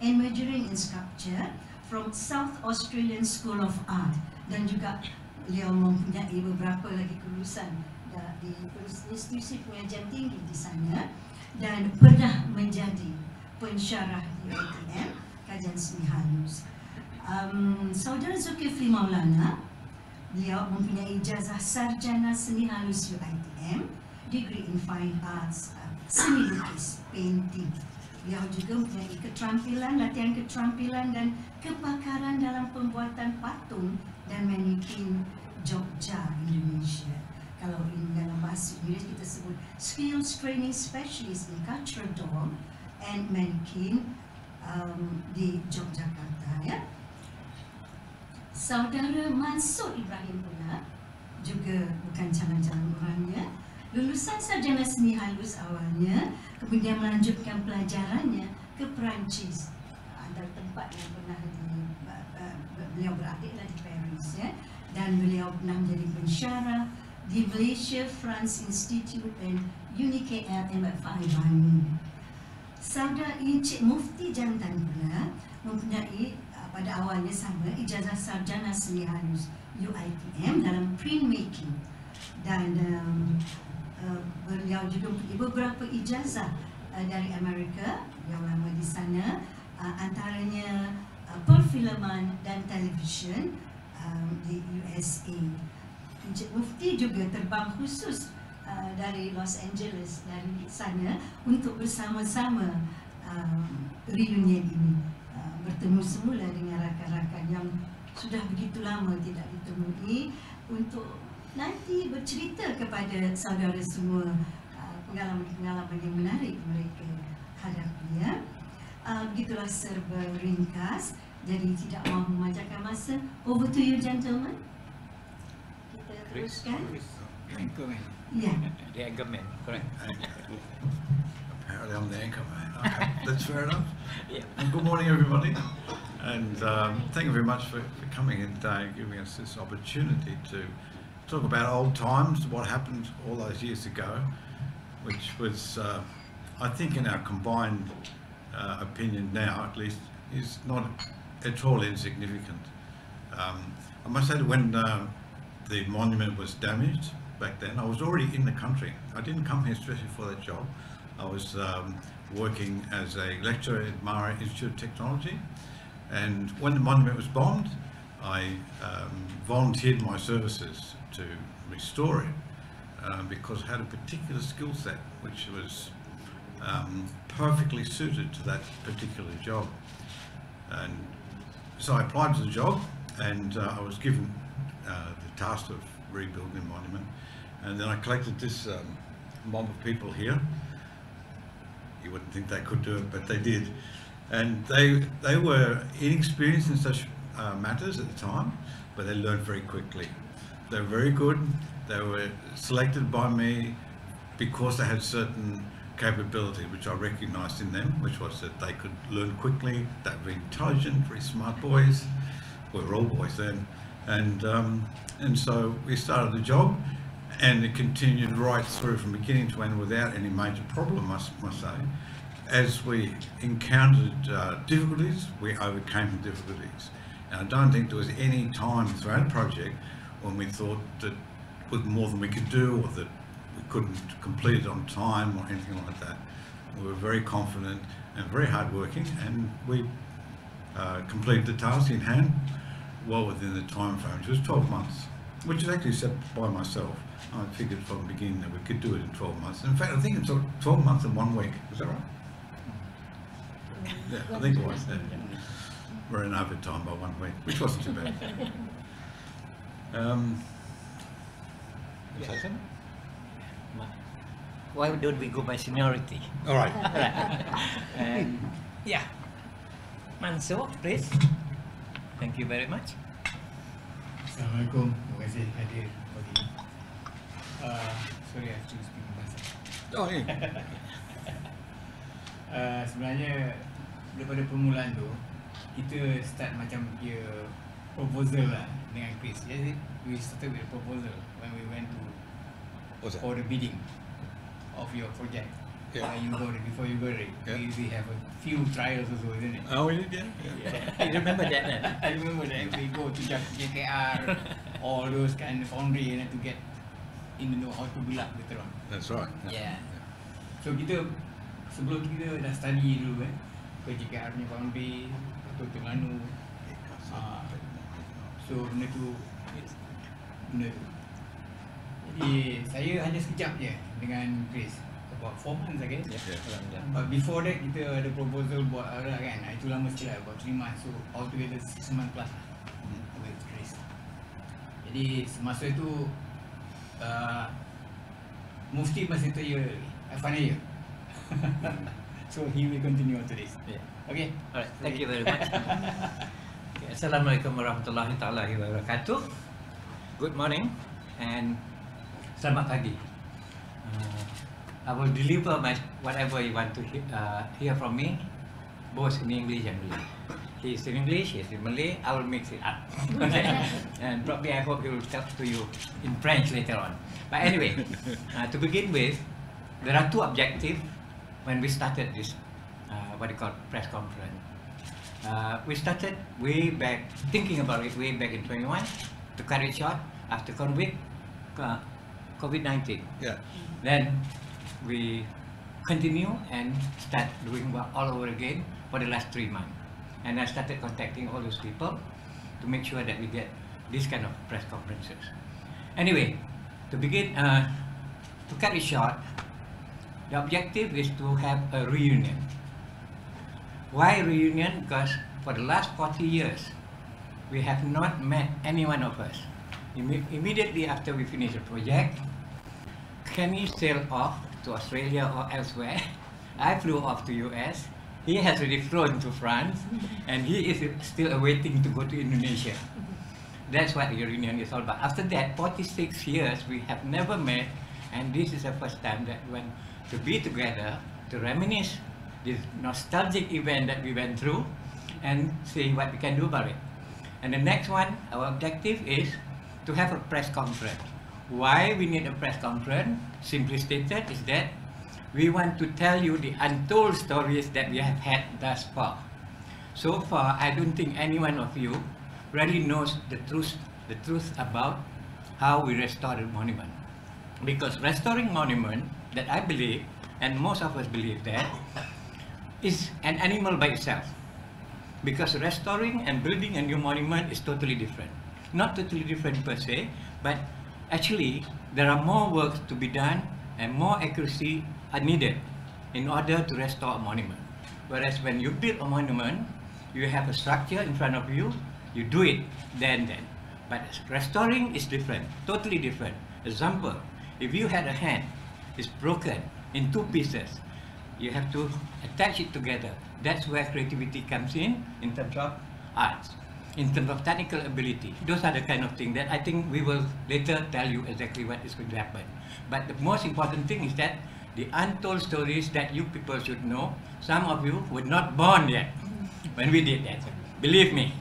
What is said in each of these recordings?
and majoring in sculpture from South Australian School of Art, dan juga beliau mempunyai beberapa lagi kelulusan di institusi pengajian tinggi di sana, dan pernah menjadi pensyarah di UiTM kajian seni halus. Saudara Zulkifli Maulana, beliau mempunyai ijazah sarjana seni halus UiTM, degree in fine arts, seni lukis, painting. Beliau juga mempunyai keterampilan, latihan keterampilan dan kepakaran dalam pembuatan patung dan manikin Jogja, Indonesia. Kalau ini dalam bahasa Inggeris kita sebut skills training specialist in cultural doll and manikin di Yogyakarta, ya. Saudara Mansur Ibrahim pula juga bukan calon-calon orangnya, lulusan sarjana seni halus awalnya, kemudian melanjutkan pelajarannya ke Perancis, antara tempat yang pernah beliau berada adalah di Paris, ya. Dan beliau pernah menjadi pensyarah di Malaysia France Institute dan UniKL AWANI. Saudara Encik Mufti Jantan pula mempunyai pada awalnya sama ijazah sarjana seni halus UiTM dalam printmaking, dan beliau juga mempunyai beberapa ijazah dari Amerika. Beliau lama di sana, antaranya perfilman dan television di USA. Encik Mufti juga terbang khusus dari Los Angeles, dari sana, untuk bersama-sama reunite ini, bertemu semula dengan rakan-rakan yang sudah begitu lama tidak ditemui, untuk nanti bercerita kepada saudara semua pengalaman-pengalaman yang menarik mereka hadapi, ya. Begitulah serba ringkas, jadi tidak mahu memanjangkan masa. Over to you, gentlemen. Kita teruskan. Ya. The anchorman, correct. Apparently I'm the anchorman. Okay, that's fair enough. Yeah. Well, good morning, everybody, and thank you very much for coming in today and giving us this opportunity to talk about old times, what happened all those years ago, which was, I think, in our combined opinion now, at least, is not at all insignificant. I must say that when the monument was damaged back then, I was already in the country. I didn't come here especially for that job. I was working as a lecturer at Mara Institute of Technology, and when the monument was bombed, I volunteered my services to restore it because it had a particular skill set which was perfectly suited to that particular job. And so I applied to the job, and I was given the task of rebuilding the monument, and then I collected this mob of people here. You wouldn't think they could do it, but they did. And they were inexperienced in such matters at the time, but they learned very quickly. They were very good. They were selected by me because they had certain capability which I recognised in them, which was that they could learn quickly, they were very intelligent, very smart boys. We were all boys then. And so we started the job, and it continued right through from beginning to end without any major problem, I must say. As we encountered difficulties, we overcame the difficulties. And I don't think there was any time throughout the project when we thought that with more than we could do, or that we couldn't complete it on time or anything like that. We were very confident and very hardworking, and we completed the task in hand well within the time frame, which was 12 months, which is actually set by myself. I figured from the beginning that we could do it in 12 months. In fact, I think it's 12 months and 1 week. Is that right? Yeah, I think it was. Yeah. We're in overtime by 1 week, which wasn't too bad. Why don't we go by seniority? All right. Yeah. Mansur, please. Thank you very much. Assalamualaikum. Terima kasih hadir bagi. Sorry, I have to speak in bahasa. Oh, yeah. Sebenarnya daripada permulaan tu, kita start macam dia proposal lah dengan Chris. Jadi we started with a proposal when we went to for the bidding of your project. Yeah. Before you go, Yeah. we have a few trials also, isn't it? Oh, we did, yeah. I remember that then. I remember that we go to JKR, all those kind of foundry, and to get in know how to build up later on. That's right. Yeah. So kita sebelum kita dah study dulu ke JKR punya foundry atau Terengganu. So benda tu. Jadi saya hanya sekejap je dengan Chris, about 4 months I guess. Yeah. But before that kita ada proposal buat kan, itu lama sikit lah, about 3 months. So altogether 6 months plus lah with Chris. Jadi semasa itu Mufti masih year, final year. So he will continue on to this. Yeah. Okay. Alright, thank you very much. Okay, Assalamualaikum warahmatullahi wabarakatuh. Good morning and selamat pagi. I will deliver whatever you want to hear from me, both in English and Malay. He is in English, he is in Malay. I will mix it up. Okay. And probably I hope he will talk to you in French later on. But anyway, to begin with, there are 2 objectives when we started this what you call press conference. We started way back, thinking about it way back in 21, to cut it short after COVID-19. Yeah. Then we continue and start doing work all over again for the last 3 months. And I started contacting all those people to make sure that we get this kind of press conferences. Anyway, to begin, to cut it short, the objective is to have a reunion. Why reunion? Because for the last 40 years, we have not met any one of us. Immediately after we finish the project, Kenny sailed off to Australia or elsewhere. I flew off to US. He has already flown to France, and he is still awaiting to go to Indonesia. That's what the reunion is all about. After that, 46 years, we have never met, and this is the first time that we went to be together, to reminisce this nostalgic event that we went through, and see what we can do about it. And the next one, our objective is to have a press conference. Why we need a press conference, simply stated, is that we want to tell you the untold stories that we have had thus far. So far, I don't think any one of you really knows the truth about how we restore the monument. Because restoring monument, that I believe, and most of us believe that, is an animal by itself. Because restoring and building a new monument is totally different. Not totally different per se, but actually there are more work to be done and more accuracy are needed in order to restore a monument. Whereas when you build a monument, you have a structure in front of you, you do it then. But restoring is different, totally different. Example, if you had a hand, it's broken in 2 pieces, you have to attach it together. That's where creativity comes in terms of arts, in terms of technical ability. Those are the kind of things that I think we will later tell you exactly what is going to happen. But the most important thing is that the untold stories that you people should know. Some of you were not born yet when we did that. Believe me,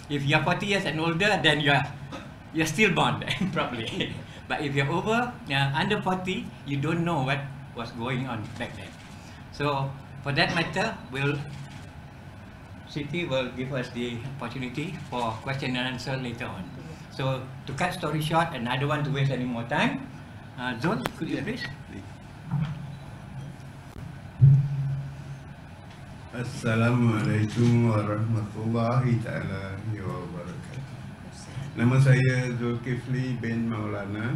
if you are 40 years and older, then you're still born probably. But if you're under 40, you don't know what was going on back then. So for that matter, Siti will give us the opportunity for question and answer later on. So to cut story short, and I don't want to waste any more time, Zul, could you address? Assalamualaikum warahmatullahi taala wabarakatuh. Nama saya Zulkifli bin Maulana.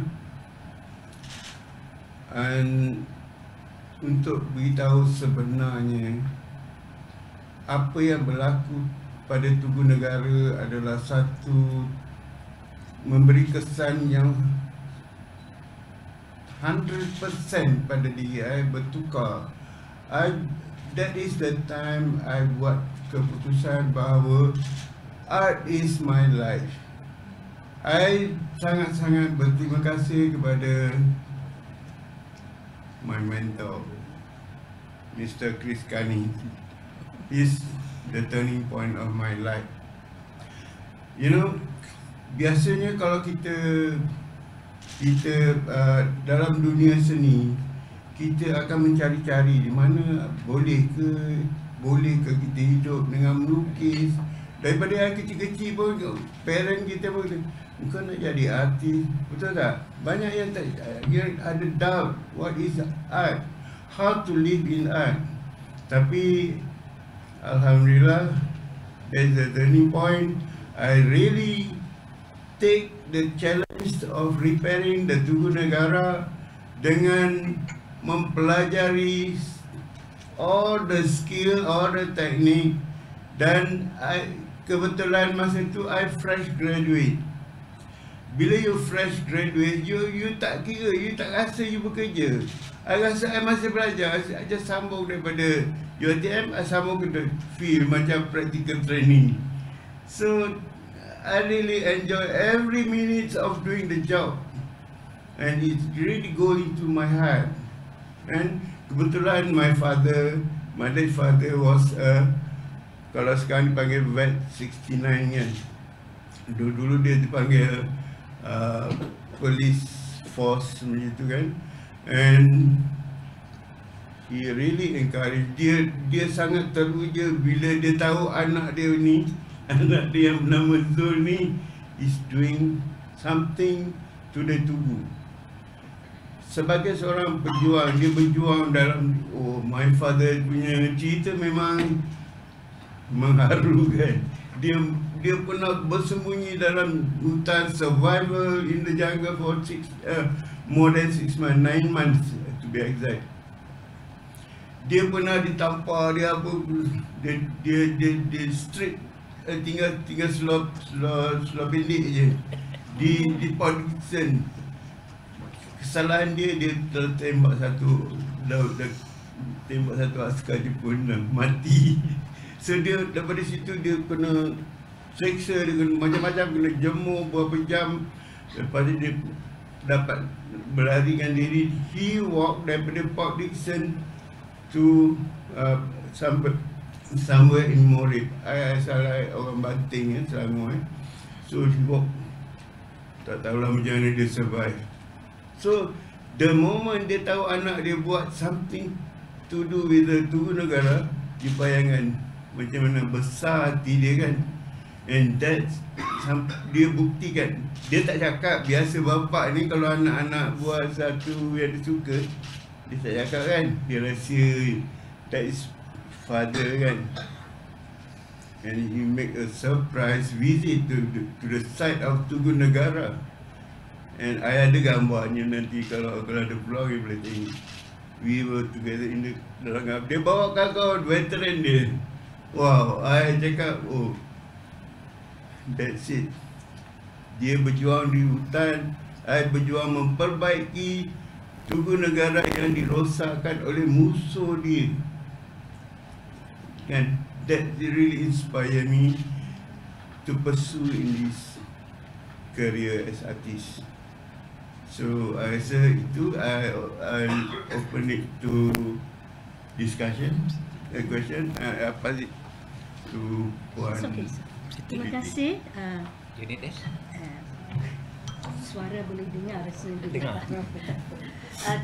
Dan untuk beritahu sebenarnya apa yang berlaku pada Tugu Negara adalah satu memberi kesan yang 100% pada diri saya bertukar. That is the time I buat keputusan bahawa art is my life. I sangat-sangat berterima kasih kepada my mentor, Mr. Chris Kani. He's the turning point of my life. You know, biasanya kalau kita dalam dunia seni, kita akan mencari-cari di mana bolehkah kita hidup dengan melukis. Daripada yang kecil-kecil pun parent kita pun kata, kau nak jadi artis, betul tak? Banyak yang ada doubt what is art, how to live in art. Tapi alhamdulillah, there's a turning point. I really take the challenge of repairing the Tugu Negara dengan mempelajari all the skill, all the technique. Dan kebetulan masa tu I fresh graduate. Bila you fresh graduate, you tak kira, you tak rasa you bekerja. I rasa I masih belajar. I just sambung daripada UiTM, I sambung ke field macam practical training. So I really enjoy every minute of doing the job, and it really go into my heart. And kebetulan my late father was kalau sekarang dipanggil vet 69 kan. Dulu dia dipanggil police force macam tu kan. And he really encourage, dia sangat teruja bila dia tahu anak dia yang bernama Zul ni is doing something to the Tugu. Sebagai seorang pejuang, dia berjuang dalam, my father punya cerita memang mengharukan. Dia pernah bersembunyi dalam hutan, survival in the jungle for more than 6 months, 9 months to be exact. Dia pernah ditampar, dia straight, tinggal slow pendek je di Port Dickson. Kesalahan dia tertembak satu askar Jepun mati. So dia daripada situ dia kena seksa, dia kena macam-macam, kena jemur berapa jam. Lepas dia dapat berlarikan diri. He walk daripada Port Dickson to somewhere in Morib. Salah orang Banting Selangor. So he walk, tak tahulah macam mana dia survive. So the moment dia tahu anak dia buat something to do with the Tugu Negara, dia bayangkan macam mana besar hati dia kan. And that's dia buktikan. Dia tak cakap, biasa bapak ni kalau anak-anak buat satu yang dia suka, dia tak cakap kan. Dia rasa that is father kan. And he make a surprise visit to the site of Tugu Negara. And I ada gambarnya nanti kalau ada peluang you boleh tengok. We were together in the dalam. Dia bawa kakak veteran dia. Wow, I cakap, oh, that's it. Dia berjuang di hutan, I berjuang memperbaiki Tugu Negara yang dirosakkan oleh musuh dia. And that really inspire me to pursue in this career as artist. So I rasa itu I'll open it to discussion, question. Pass it to Puan. Okay. Terima kasih. You need this? Suara boleh dengar rasanya.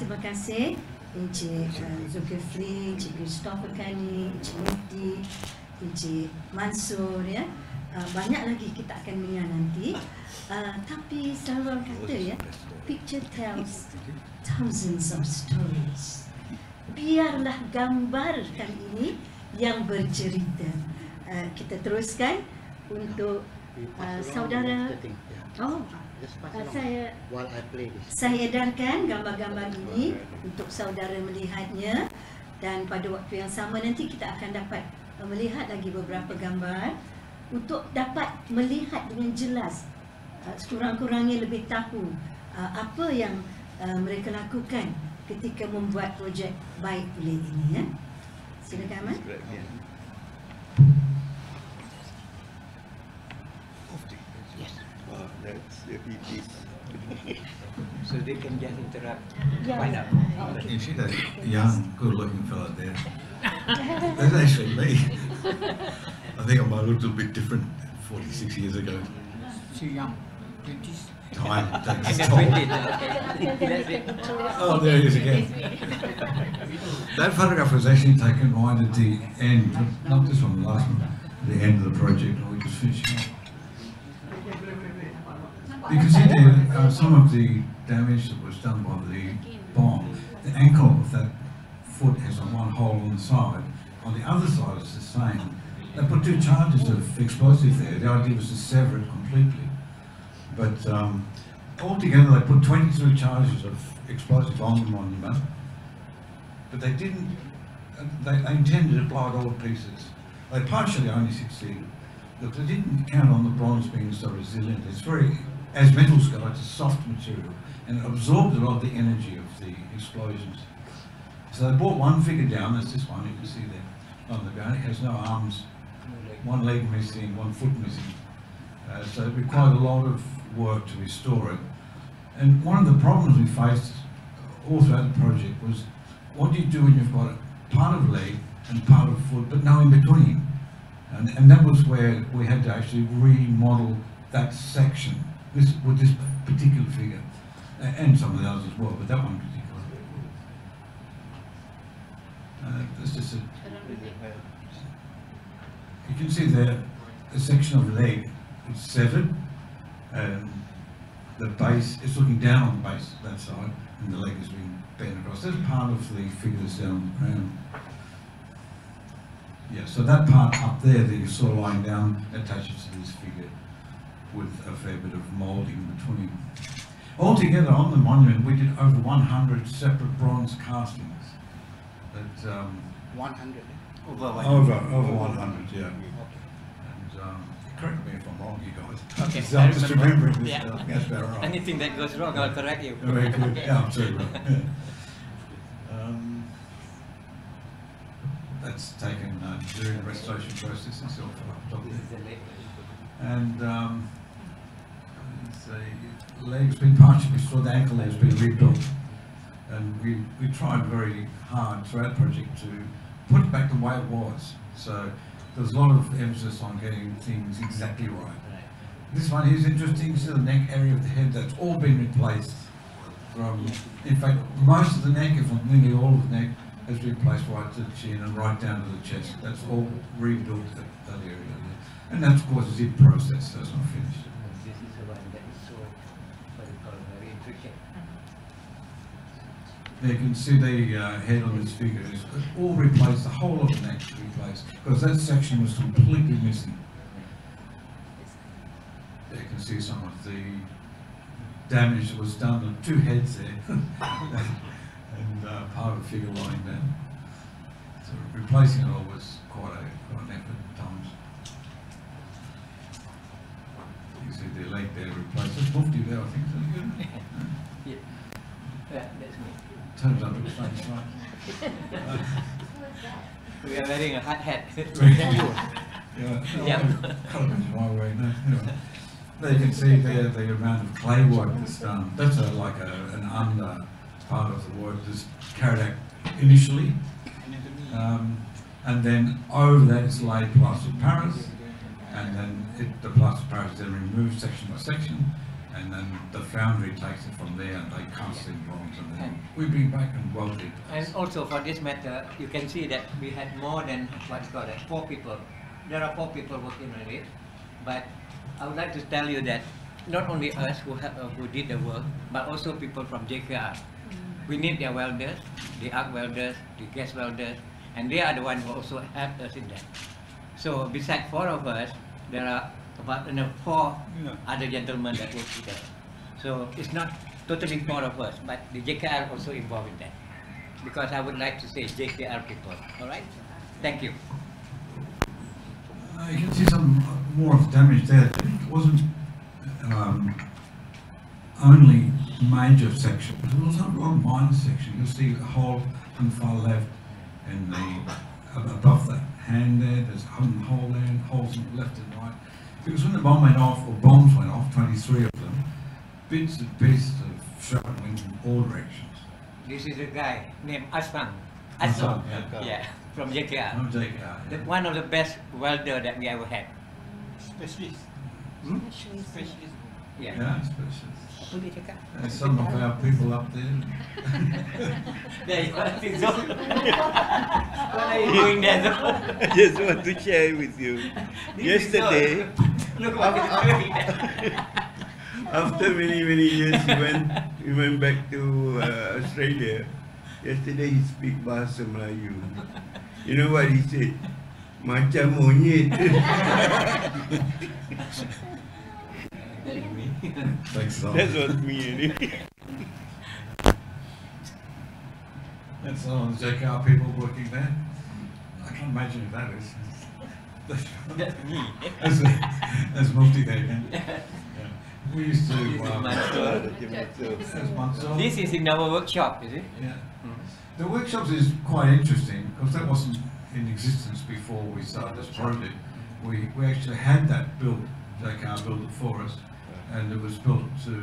Terima kasih Encik Zulkifli, Encik Christopher Kani, Encik Mufti, Encik Mansur ya. Banyak lagi kita akan dengar nanti. Tapi selalu orang kata ya, picture tells thousands of stories. Biarlah gambar kali ini yang bercerita. Kita teruskan untuk saudara. Saya edarkan gambar-gambar ini untuk saudara melihatnya, dan pada waktu yang sama nanti kita akan dapat melihat lagi beberapa gambar untuk dapat melihat dengan jelas, sekurang-kurangnya lebih tahu apa yang mereka lakukan ketika membuat projek Baik Pulih ini ya. Silakan Ahmad. That's the PPs. So they can just interrupt. Yeah. Find out. You see that young, good-looking fella there? That's actually me. I think I'm a little bit different 46 years ago. So young, 20s. time In takes the its toll. 20s, okay. That's it. Oh, there he is again. That photograph was actually taken right at the end, not this one, the last one, the end of the project, or we just finishing up. You can see there some of the damage that was done by the bomb. The ankle of that foot has one hole on the side. On the other side, it's the same. They put 2 charges of explosive there. The idea was to sever it completely. But altogether, they put 23 charges of explosive on the monument. But they didn't, they intended to blow it all to pieces. They partially only succeeded. But they didn't count on the bronze being so resilient. It's very, as metal scale, it's a soft material and it absorbs a lot of the energy of the explosions. So they brought one figure down, that's this one, you can see there on the ground. It has no arms, one leg missing, one foot missing. So it required a lot of work to restore it. And one of the problems we faced all throughout the project was, what do you do when you've got part of leg and part of foot, but no in between? And that was where we had to actually remodel that section with this particular figure, and some of the others as well, but that one particular. That's just a, you can see there a section of leg is severed, and the base is looking down on the base that side, and the leg is being bent across. That's part of the figure that's down on the ground. Yeah, so that part up there that you saw lying down attaches to this figure with a fair bit of moulding between. Altogether on the monument we did over 100 separate bronze castings. That, 100. Over 100. over 100, yeah. And correct me if I'm wrong, you guys. Okay, So I'm just remember. remembering this Yeah. stuff. That's about right. Anything that goes wrong, I'll correct you. Very good. Yeah, absolutely. Yeah. That's taken during the restoration process itself up top This is there. the leg. And the leg's been partially restored, the ankle has been rebuilt. And we tried very hard throughout the project to put it back the way it was. So there's a lot of emphasis on getting things exactly right. This one is interesting. You see the neck area of the head, that's all been replaced from, in fact, most of the neck, if not nearly all of the neck, has been placed right to the chin and right down to the chest. That's all rebuilt that area there. And that, of course, is in process, so it's not finished. This is the one that is so, what we call very intricate. There you can see the head on this figure. It's all replaced, the whole of the neck is replaced, because that section was completely missing. There you can see some of the damage that was done on 2 heads there, and part of the figure lying down. So replacing it all was quite an effort at times. You see the leg there replaced. It's Mufti there, I think. Is that good? Yeah. Yeah, that's me. Turns up its face, right? We are wearing a hard hat. Yeah. Yeah. Colour's my way now. Anyway. There you can see there the amount of clay work that's done. That's like an under part of the work that's carried out initially. And then over that is laid plaster of Paris, and then the plaster of Paris is then removed section by section, and then the foundry takes it from there and they cast in bronze, and then we bring back and weld it. And also for this matter, you can see that we had more than what's called 4 people. There are 4 people working on it, but I would like to tell you that not only us who did the work, but also people from JKR. We need their welders, the arc welders, the gas welders, and they are the ones who also helped us in that. So besides 4 of us, there are about 4 other gentlemen that work together. So it's not totally 4 of us, but the JKR also involved in that. Because I would like to say JKR people, all right? Thank you. You can see some more of the damage there. It wasn't only major sections, there was a lot of minor sections. You'll see a hole on the far left, and above that hand there, there's a hole there, and holes on the left and right. Because when the bomb went off, or bombs went off, 23 of them, bits and pieces of shrapnel went in all directions. This is a guy named Astro. Astro, Yeah, from JKR. No JKR, One of the best welder that we ever had. Specialist. Hmm? Specialist. Yeah. Yeah. Apa dia cakap? And some of our people up there. There you are, so. What are you doing there, so? Just want to share with you. This is Yesterday, Look what you're doing there. after many years, we went back to Australia. Yesterday he speak bahasa Melayu. You know what he said? Macam monyet. Thanks, Simon. That's what me anyway. That's all the JKR people working there. I can't imagine who that is. That's me. There's Mufti there again. Yeah. We used to. Mansoor. There's Mansoor. This is in our workshop, is it? Yeah. The workshops is quite interesting because that wasn't in existence before we started this project. We actually had that built, JKR built it for us, and it was built to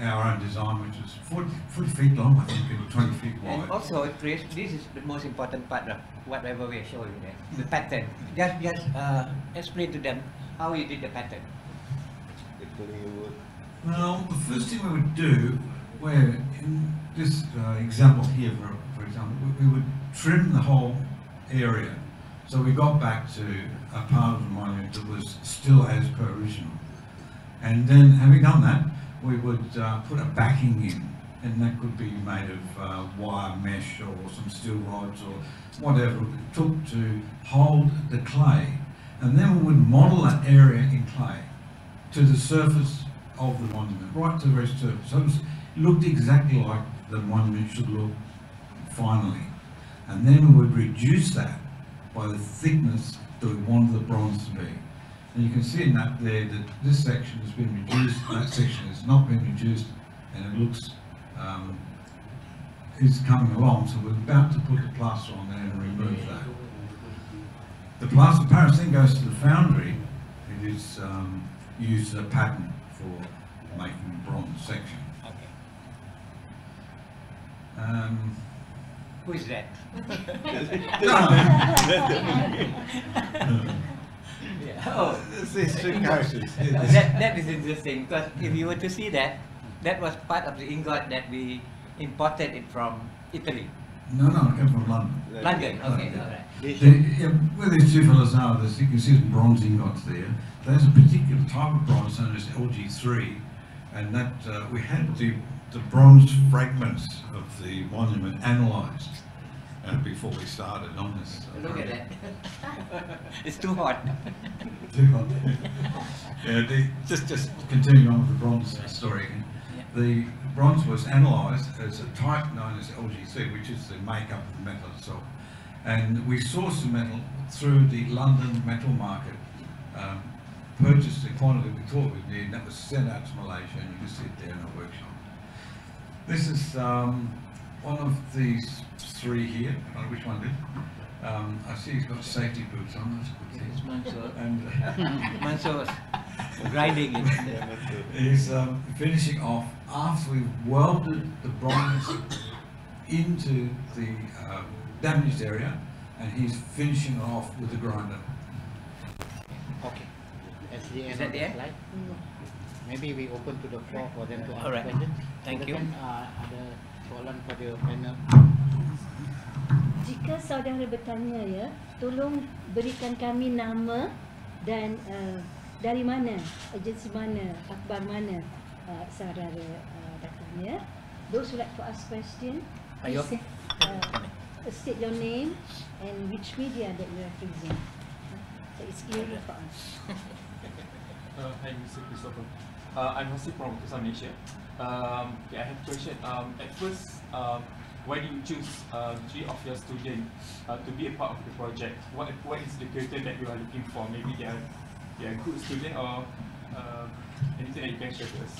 our own design, which was 40 feet long, I think, and 20 feet wide. And also, Chris, this is the most important part of whatever we are showing there, the pattern. Just explain to them how you did the pattern. Well, the first thing we would do, where in this example here, for example, we would trim the whole area. So we got back to a part of the monument that was still as per original. And then, having done that, we would put a backing in, and that could be made of wire mesh or some steel rods or whatever it took to hold the clay. And then we would model that area in clay to the surface of the monument, right to the very surface. So it looked exactly like the monument should look finally. And then we would reduce that by the thickness that we wanted the bronze to be. And you can see in that there that this section has been reduced, that section has not been reduced, and it looks is coming along. So we're about to put the plaster on there and remove that. The plaster of Paris then goes to the foundry. It is used as a pattern for making the bronze section. Okay. Who is that? Oh, that is interesting, because if you were to see that, that was part of the ingot that we imported it from Italy. No, it came from London. London, okay, all right. Where these two fellows are, you can see some bronze ingots there. There's a particular type of bronze known as LG3, and that we had the bronze fragments of the monument analysed before we started on this. Look at that. It's too hot. Too hot. Yeah, just continuing on with the bronze story again. Yeah. The bronze was analysed as a type known as LGC, which is the makeup of the metal itself. And we sourced the metal through the London metal market, purchased the quantity we thought we'd need, and that was sent out to Malaysia, and you can see it there in our workshop. This is one of these three here. I don't know which one did. I see he's got safety boots on. That's a good thing. It's Mansoor. And Mansoor's grinding it. he's finishing off after we've welded the bronze into the damaged area, and he's finishing it off with the grinder. Okay. That's the end Is that of the the end? slide. Maybe we open to the floor for them to ask Alright. questions. Thank you. Silakan, ada soalan pada panel. Jika saudara bertanya ya, tolong berikan kami nama dan dari mana, agensi mana, akhbar mana saudara datangnya. Those who like to ask question, Are you please, state your name and which media that you represent. So it's clear for us. Hi, Mr. Christopher. I'm Hasib from Malaysia. I have a question. At first, why did you choose three of your students to be a part of the project? What is the criteria that you are looking for? Maybe they are good students or anything that you can share to us?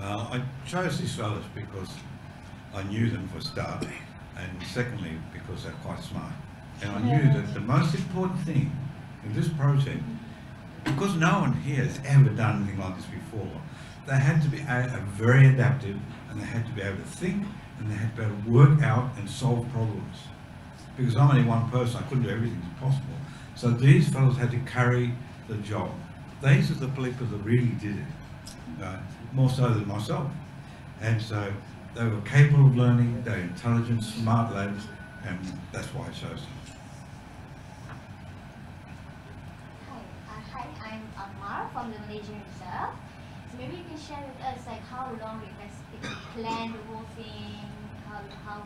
I chose these fellows because I knew them for a start, and secondly because they're quite smart. And I knew that the most important thing in this project, because no one here has ever done anything like this before, they had to be very adaptive, and they had to be able to think, and they had to be able to work out and solve problems. Because I'm only one person, I couldn't do everything as possible. So these fellows had to carry the job. These are the people that really did it. more so than myself. And so they were capable of learning, they're intelligent, smart lads, and that's why I chose them. Hi, I'm Amar from the Malaysian Reserve. So maybe you can share with us like how long it has taken to plan the whole thing, how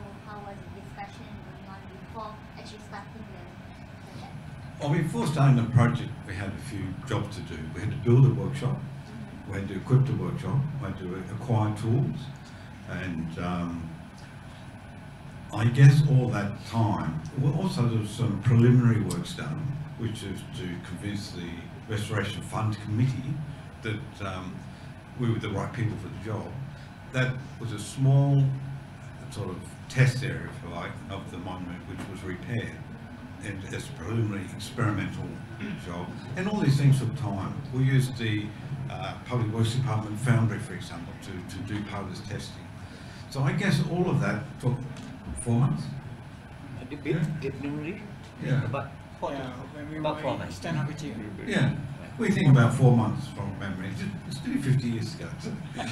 was the discussion going on before actually starting the project? Well, before starting the project, we had a few jobs to do. We had to build a workshop, we had to equip the workshop, we had to acquire tools, and I guess all that time, well, also there was some preliminary works done, which is to convince the Restoration Fund Committee that we were the right people for the job. That was a small sort of test area, if you like, of the monument, which was repaired. And as a preliminary experimental job, and all these things took time. We used the Public Works Department Foundry, for example, to do part of this testing. So I guess all of that took 4 months. The big preliminary? Yeah. About 4 months. Yeah. We think about 4 months from memory. It's nearly 50 years ago.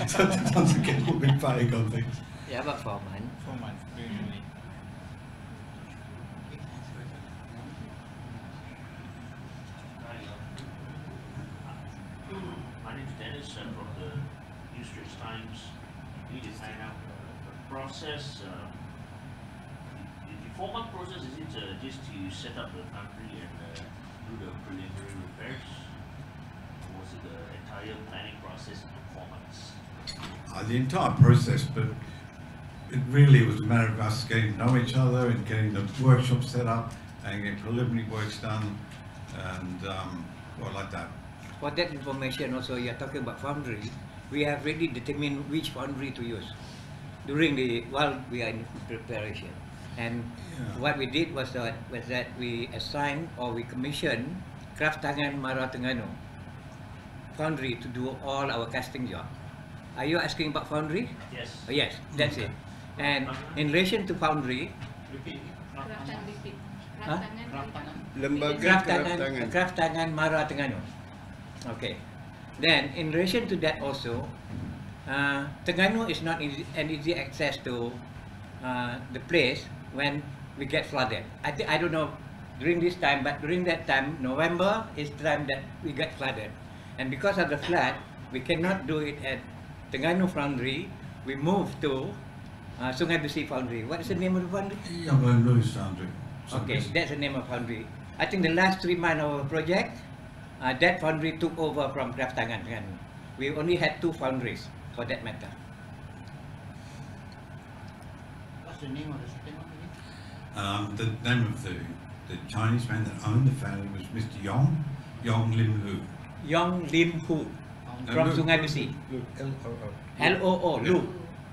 So sometimes we get a little bit vague on things. Yeah, about 4 months. 4 months, really. My name is Dennis from the New Straits Times. We need to find out the process. The 4-month process, is it just to set up the foundry and do the preliminary repairs? Or was it the entire planning process in 4 months? The entire process, but it really was a matter of us getting to know each other and getting the workshop set up and getting preliminary works done and well, like that. For that information also, you're talking about foundry. We have already determined which foundry to use while we are in preparation. And what we did was that we assigned or we commissioned Tangan Mara Terengganu foundry to do all our casting job. Are you asking about foundry? Yes. Yes, that's it. And in relation to foundry, Lembaga Kraft Tangan Mara Terengganu. Okay. Then in relation to that also, Terengganu is not an easy access to the place when we get flooded. I don't know during this time, but during that time, November is the time that we get flooded. And because of the flood, we cannot do it at Terengganu Foundry. We moved to Sungai Besi Foundry. What is the name of the foundry? Young Louis Foundry. Okay, that's the name of foundry. I think the last 3 months of our project, that foundry took over from Kraft Tangan. We only had 2 foundries for that matter. What's the name of the second one again? The name of the Chinese man that owned the foundry was Mr. Yong Lim Lu. Yong Lim Hu from Sungai Besi. L-O-O, Lu.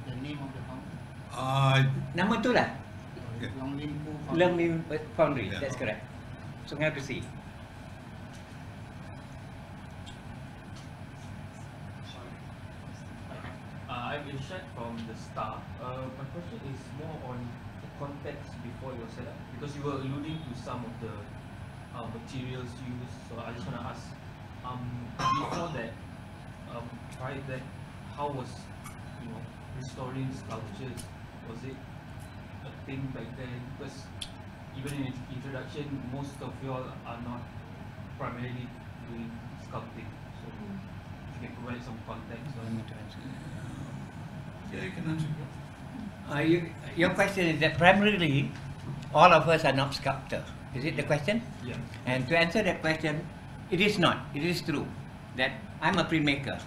The name of the founder? Nama tu lah. Long Lim Pu Lim Lim Foundry, Yeah. that's correct. Sungai Besi. I'm Irshad from the Star. My question is more on the context before your setup, because you were alluding to some of the materials used. So I just want to ask, before that, prior to that, how was restoring sculptures? Was it a thing back then? Because even in introduction, most of you all are not primarily doing sculpting. So if you can provide some context on it. Yeah, you can answer. Your question is that primarily all of us are not sculptors. Is it the question? Yeah. And to answer that question, it is not. It is true that I'm a printmaker,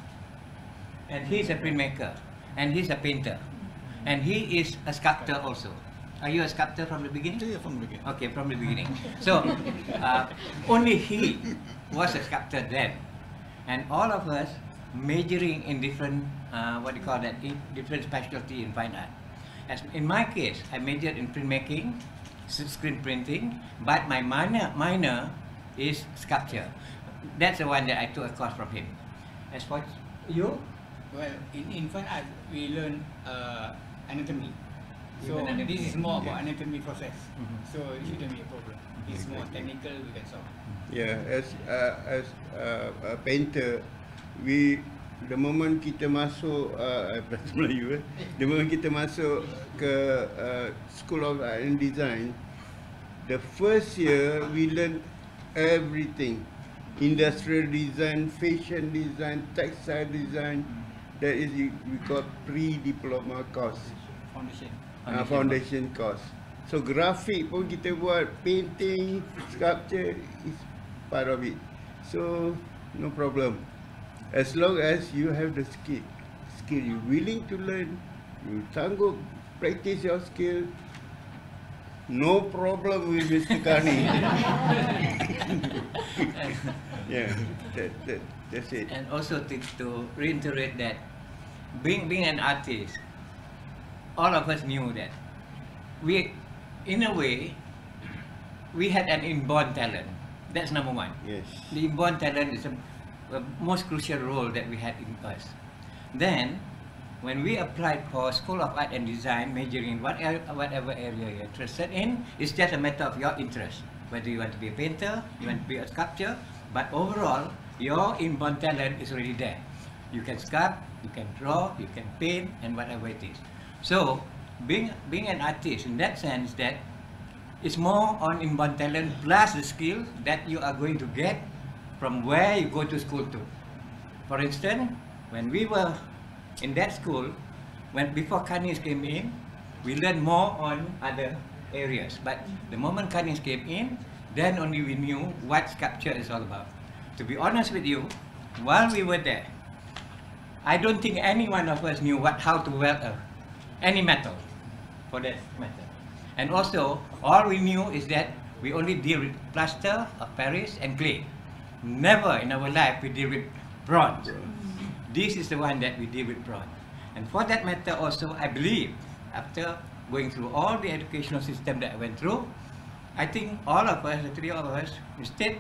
and he's a printmaker, and he's a painter, and he is a sculptor also. Are you a sculptor from the beginning? Yeah, from the beginning. Okay, from the beginning. So only he was a sculptor then, and all of us majoring in different different specialty in fine art. As in my case, I majored in printmaking, screen printing, but my minor is sculpture. That's the one that I took a course from him. As for you? Well, in fine art, we learn anatomy. So Even anatomy. this is more about anatomy process. Mhm. So it shouldn't be a problem. It's more technical, we can solve. Yeah, as a painter, we the moment kita masuk Melayu, the moment kita masuk ke School of Art and Design, the first year we learn everything. Industrial design, fashion design, textile design. That is we call pre-diploma course. Foundation course. So graphic pun kita buat, painting, sculpture is part of it. So no problem. As long as you have the skill, you're willing to learn, you sanggup practice your skill. No problem with Mr. Kani. Yeah, that's it. And also to reiterate that being an artist, all of us knew that we, in a way, we had an inborn talent. That's number one. Yes. The inborn talent is the most crucial role that we had in us. Then, when we applied for School of Art and Design, majoring whatever area you're interested in, it's just a matter of your interest. Whether you want to be a painter, you want to be a sculptor, but overall, your inborn talent is already there. You can sculpt, you can draw, you can paint, and whatever it is. So, being an artist, in that sense, that it's more on inborn talent plus the skill that you are going to get from where you go to school to. For instance, when we were in that school, before Kanis came in, we learned more on other areas. But the moment Kanis came in, then only we knew what sculpture is all about. To be honest with you, while we were there, I don't think any one of us knew how to weld any metal, for that matter. And also, all we knew is that we only deal with plaster of Paris and clay. Never in our life we deal with bronze. This is the one that we deal with bronze. And for that matter also, I believe, after going through all the educational system that I went through, I think all of us, the three of us, instead,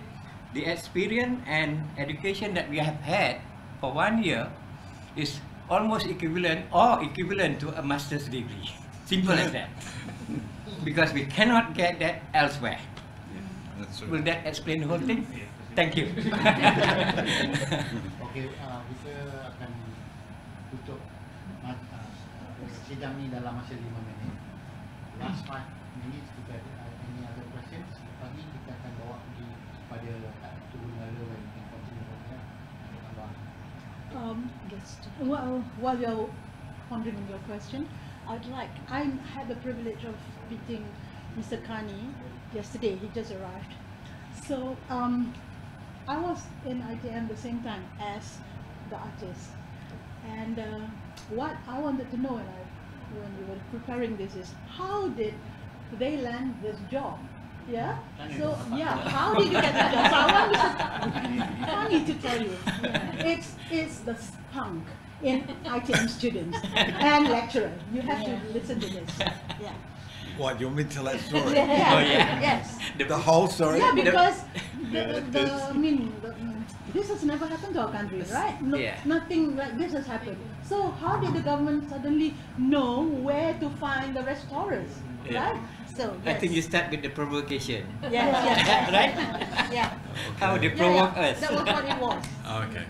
the experience and education that we have had for 1 year is almost equivalent to a master's degree. Simple as that. Because we cannot get that elsewhere. That's right. Will that explain the whole thing? Thank you. Okey, kita akan tutup sidang ni dalam masa 5 minit. Last 5 minutes kita ada any other questions. Lepas ni kita akan bawa pergi pada Tugu Negara where you can continue from there. Yes. While you're pondering on your question, I had the privilege of meeting Mr. Kani yesterday. He just arrived. So I was in ITM the same time as the artist, and what I wanted to know when you were preparing this is how did they land this job? Yeah. So yeah, how did you get that job? So I want Mr. Kani to tell you. It's the spunk in ITM students and lecturers. You have to listen to this. Yeah. What, you want me to tell that story? Yeah. Oh, yeah. Yes. The whole story? Yeah, because this has never happened to our country, right? No, Yeah. Nothing like this has happened. So how did the government suddenly know where to find the restorers, Yeah. right? So I think you start with the provocation. yes. Right? Yeah. How they provoke us. That was what it was. Okay.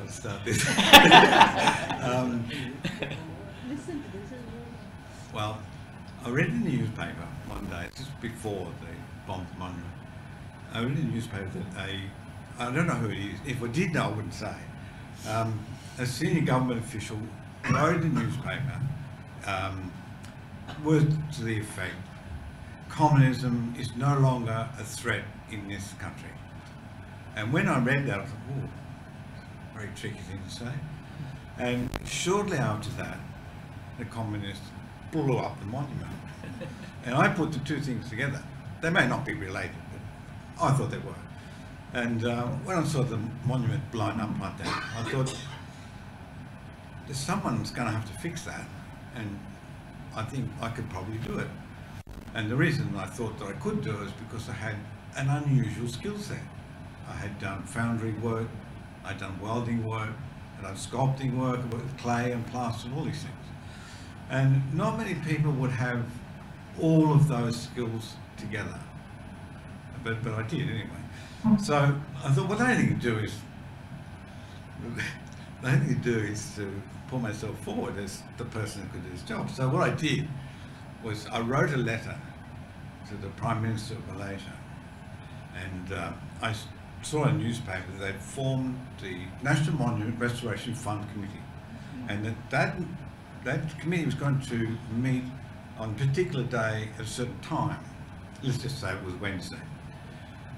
Let's start this. Listen to this. Well, I read in the newspaper one day, just before the bomb of Monument, I read in the newspaper that I don't know who it is, if I did know I wouldn't say, a senior government official wrote in the newspaper, words to the effect, communism is no longer a threat in this country. And when I read that, I thought, oh, very tricky thing to say. And shortly after that, the communists blew up the monument. And I put the two things together. They may not be related, but I thought they were. And when I saw the monument blown up like that, I thought, someone's going to have to fix that. And I think I could probably do it. And the reason I thought that I could do it is because I had an unusual skill set. I had done foundry work, I'd done welding work, I'd done sculpting work, I worked with clay and plaster and all these things. And not many people would have all of those skills together. But I did anyway. So I thought, well, the only thing to do is the only thing to do is to put myself forward as the person who could do this job. So what I did was I wrote a letter to the Prime Minister of Malaysia, and I saw in a newspaper that they'd formed the National Monument Restoration Fund Committee, and that committee was going to meet on a particular day at a certain time. Let's just say it was Wednesday.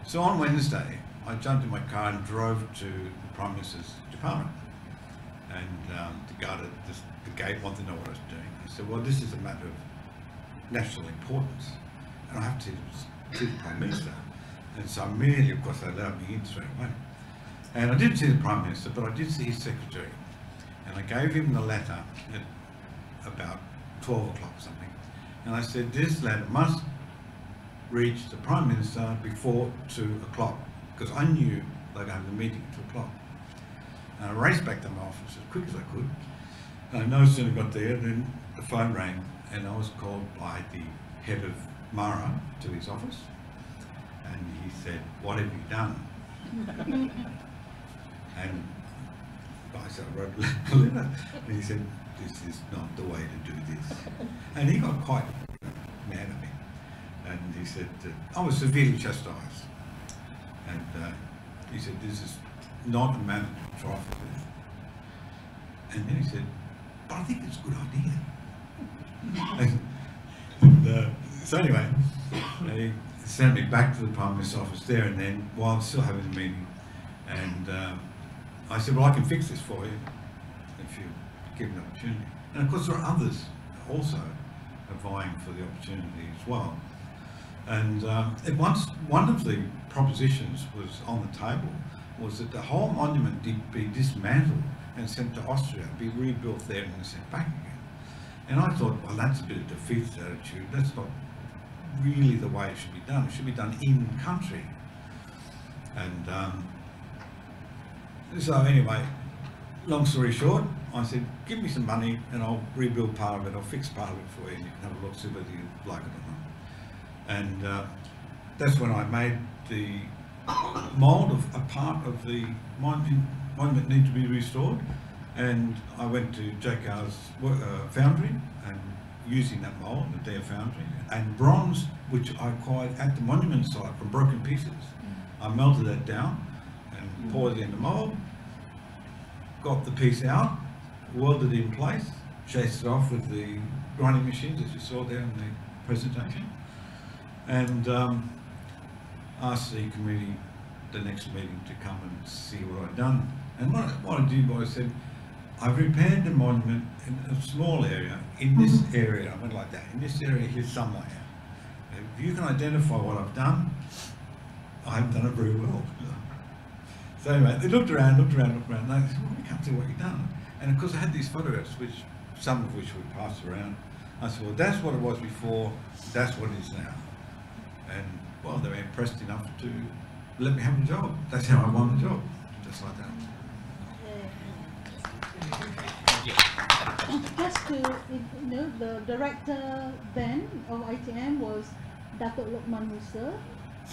So on Wednesday, I jumped in my car and drove to the Prime Minister's department, and the guard at the gate wanted to know what I was doing. I said, well, this is a matter of national importance, and I have to see the Prime Minister. And so immediately, of course, they allowed me in straight away. And I didn't see the Prime Minister, but I did see his secretary. And I gave him the letter at about 12 o'clock or something. And I said, this letter must reach the Prime Minister before 2 o'clock, because I knew they'd have the meeting at 2 o'clock. And I raced back to my office as quick as I could. And I no sooner got there than the phone rang, and I was called by the head of Mara to his office. And he said, what have you done? And I said, I wrote a letter. And he said, this is not the way to do this. And he got quite mad at me. And he said, I was severely chastised. And he said, this is not a matter to trifle with. And then he said, but I think it's a good idea. So anyway, he sent me back to the Prime Minister's office there and then, while I was still having the meeting. And I said, well, I can fix this for you if you give me an opportunity. And of course, there are others also vying for the opportunity as well. And one of the propositions was on the table was that the whole monument be dismantled and sent to Austria, be rebuilt there and sent back again. And I thought, well, that's a bit of defeatist attitude. That's not really the way it should be done. It should be done in country. And so anyway, long story short, I said, give me some money and I'll rebuild part of it, I'll fix part of it for you, and you can have a look, see whether you like it or not. And that's when I made the mould of a part of the monument need to be restored. And I went to JKR's foundry and using that mould, the Dare foundry, and bronze, which I acquired at the monument site from broken pieces. I melted that down and poured it in the mould, got the piece out, welded it in place, chased it off with the grinding machines as you saw there in the presentation, and asked the committee the next meeting to come and see what I'd done. And what I did was I said, I've repaired the monument in a small area, in this area, I went like that, in this area here somewhere. If you can identify what I've done, I haven't done it very well. So anyway, they looked around, and they said, well, we can't see what you've done. And of course I had these photographs, some of which we passed around. I said, well, that's what it was before, that's what it is now. And well, they were impressed enough to let me have the job. That's how I won the job, just like that. Just to, the director then of ITM was Datuk Lokman Musa,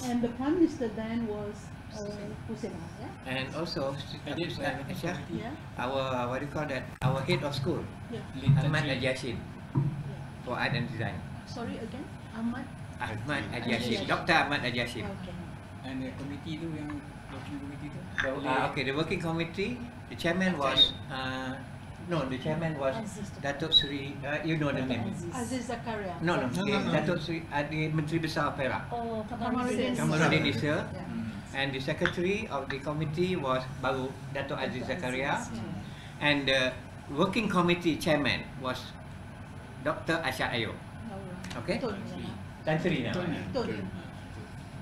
and the Prime Minister then was Hussein. Yeah? And also, Yeah. our, what do you call that, our head of school, Yeah. Ahmad Ajasin, for art and design. Sorry again, Ahmad. Ahmad Ajasin, Dr. Ahmad Ajasin. Okay. And the committee tu yang working committee tu. Okay, the working committee, the chairman was, the chairman was Datuk Sri, you know the name. Aziz Zakaria. No, Datuk Sri, the Menteri Besar Perak. Oh, Kamarudin is here. And the secretary of the committee was Baru Datuk Aziz Zakaria. And the working committee chairman was Dr. Asyad Ayub. Okay? Tan Sri now.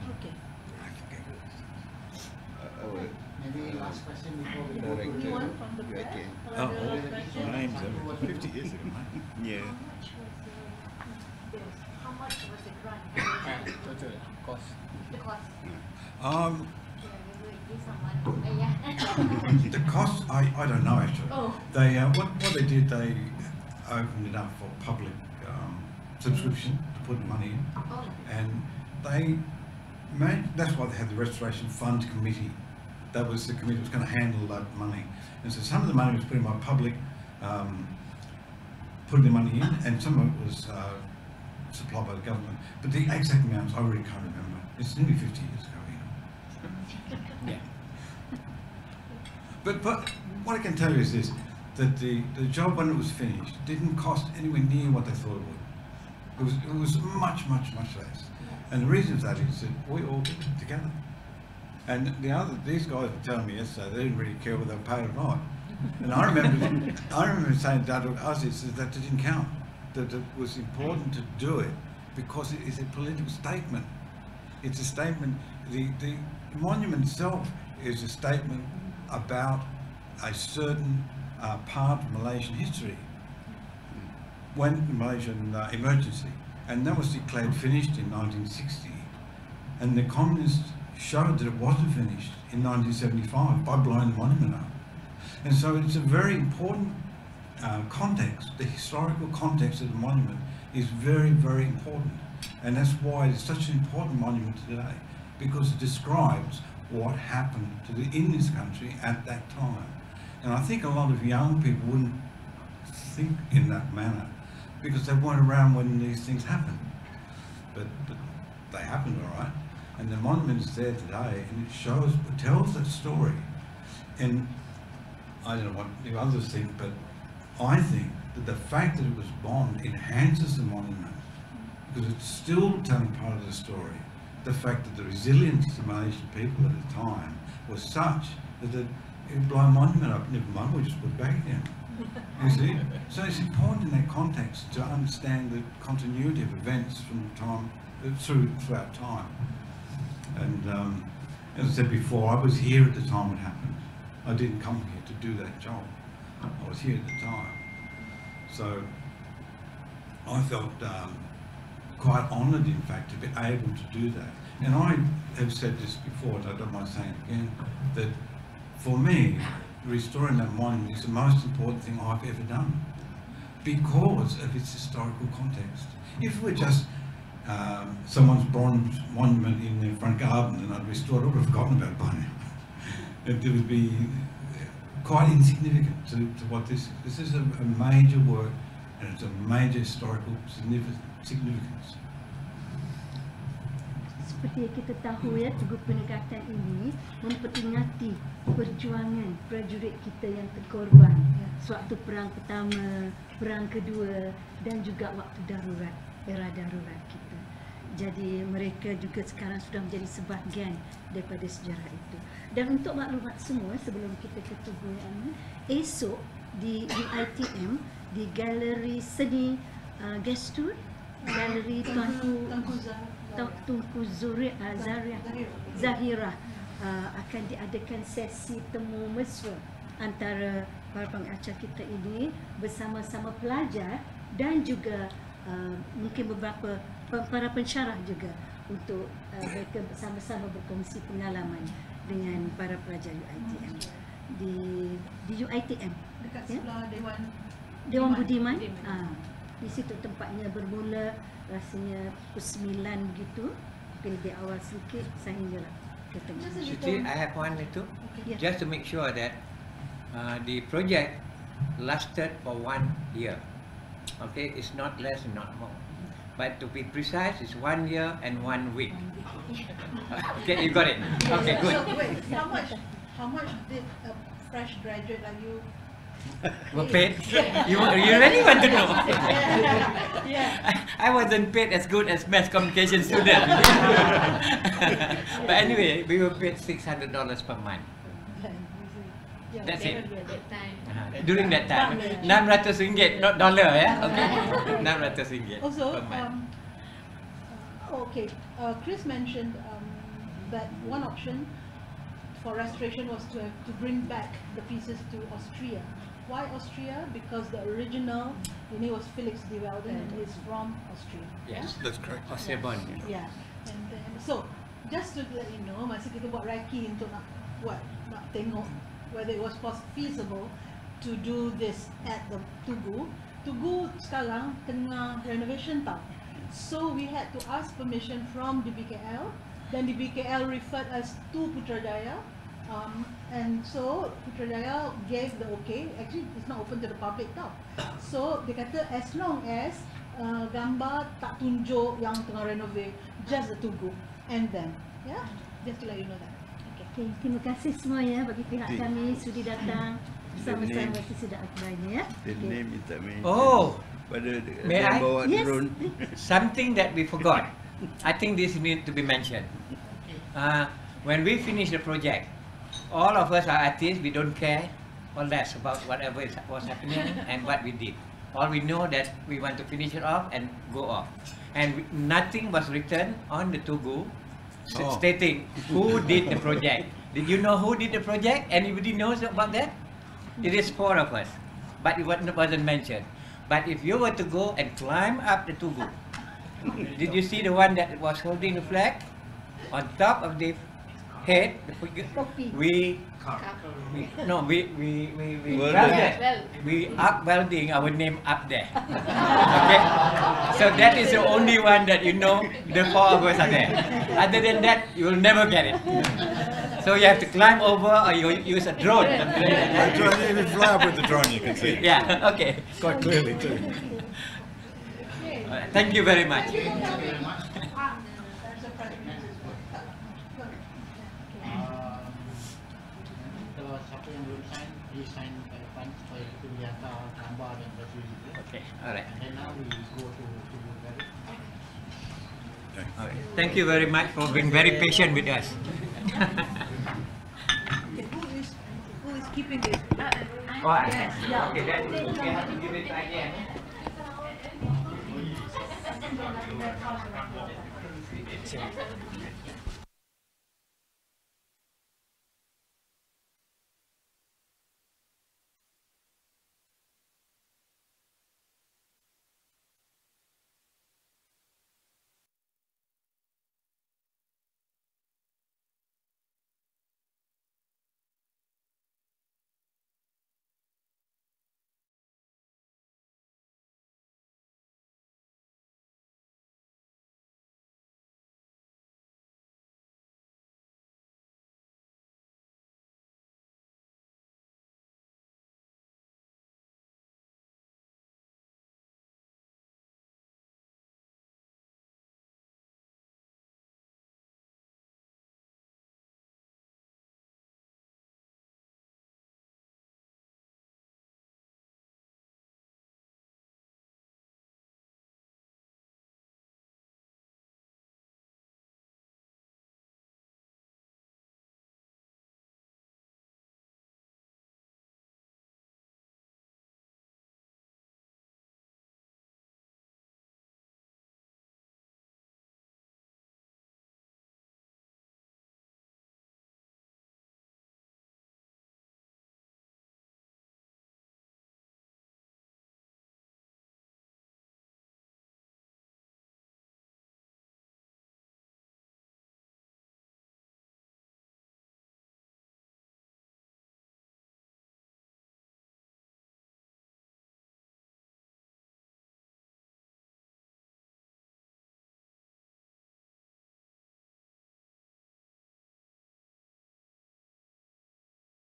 Okay. Maybe last question before we go to Anyone from the back? My name's 50 years ago, mate. Yeah. How much was the grant? Total cost. The cost. The cost, I don't know actually. Oh. They what they did, they opened it up for public subscription to put money in, Oh. and they made, that's why they had the Restoration Fund Committee that was the committee that was going to handle that money. And so some of the money was put in by public, putting the money in, and some of it was supplied by the government. But the exact amounts I really can't remember. It's nearly 50 years ago, you know. Yeah. But what I can tell you is this, that the job when it was finished didn't cost anywhere near what they thought it would. It was much less. And the reason for that is that we all did it together. And these guys were telling me yesterday they didn't really care whether they were paid or not. And I remember saying to us that didn't count. That it was important to do it because it is a political statement. It's a statement. The monument itself is a statement about a certain part of Malaysian history when the Malaysian emergency, and that was declared finished in 1960, and the communists showed that it wasn't finished in 1975 by blowing the monument up. And so it's a very important context. The historical context of the monument is very important, and that's why it's such an important monument today, because it describes what happened in this country at that time. And I think a lot of young people wouldn't think in that manner because they weren't around when these things happened. But they happened, all right. And the monument is there today, and it tells that story. And I don't know what the others think, but I think that the fact that it was bombed enhances the monument because it's still telling part of the story. The fact that the resilience of the Malaysian people at the time was such that it would blow a monument up, never mind, we just put it back again. You see? So it's important in that context to understand the continuity of events from time throughout time. And as I said before, I was here at the time it happened. I didn't come here to do that job. I was here at the time. So I felt quite honoured, in fact, to be able to do that. And I have said this before, and I don't mind saying it again, that for me, restoring that monument is the most important thing I've ever done because of its historical context. If it were just someone's bronze monument in their front garden and I'd restored it, I would have forgotten about it by now. It would be quite insignificant to what this is. This is a major work and it's a major historical significance. Seperti yang kita tahu ya, Tugu Penegatan ini memperingati perjuangan prajurit kita yang terkorban sewaktu Perang Pertama, Perang Kedua dan juga waktu darurat, era darurat kita. Jadi mereka juga sekarang sudah menjadi sebahagian daripada sejarah itu. Dan untuk maklumat semua sebelum kita ke Tugu yang esok di UiTM di Galeri Seni Gestur, Galeri Tunku Zahirah akan diadakan sesi temu mesra antara para pengacara kita ini bersama-sama pelajar dan juga mungkin beberapa para pensyarah juga untuk mereka bersama-sama berkongsi pengalaman dengan para pelajar UiTM di UiTM dekat sebelah Dewan Budiman. Di situ tempatnya bermula rasanya pukul 9 begitu, mungkin lebih awal sedikit sehingga ke tengah. Siti, I have one itu, just to make sure that the project lasted for 1 year. Okay, it's not less and not more. But to be precise, it's 1 year and 1 week. Okay, you got it. Okay, good. So wait, how much did a fresh graduate like you were paid? You really want to know? Yeah. I wasn't paid as good as mass communication student. But anyway, we were paid $600 per month. That's it. During that time, RM600, not dollar, yeah. Okay, RM600 Also, per month. Chris mentioned that one option for restoration was to bring back the pieces to Austria. Why Austria? Because the original was Felix de Welden and he's from Austria. Yes, that's correct. Austria born. Yeah, and then, so just to let you know, masa kita buat raki untuk nak tengok whether it was feasible to do this at the Tugu. Tugu sekarang tengah renovation tau. So we had to ask permission from the BKL. Then the BKL referred us to Putrajaya And so Putrajaya gave the okay. Actually, it's not open to the public now. So dia kata as long as gambar tak tunjuk yang tengah renovate, just the Tugu and then, yeah, just to let you know that. Okay, terima kasih semua ya bagi pihak kami sudi datang bersama-sama Seseda Akbarnya ya. The name is tak main. Oh, Pada may I? bawa Yes. drone. something that we forgot. I think this needs to be mentioned. When we finish the project, all of us are artists. We don't care all that about whatever was happening and what we did. All we know that we want to finish it off and go off. And nothing was written on the Tugu stating who did the project. Did you know who did the project? Anybody knows about that? It is 4 of us, but it wasn't mentioned. But if you were to go and climb up the Tugu, did you see the one that was holding the flag? On top of the head, we are welding our name up there. Okay? So that is the only one that you know the 4 of us are there. Other than that, you will never get it. So you have to climb over or you use a drone. If you fly up with the drone, you can see it. Yeah, okay. Quite clearly too. Thank you very much. Kalau siapa yang belum sign, please sign kat depan supaya kita boleh hantar gambar dan baju itu. Okay, alright. And then now we go to Negara. Okay. Thank you very much for being very patient with us. Who is keeping this? Oh, yes. Okay, then we have to give it again.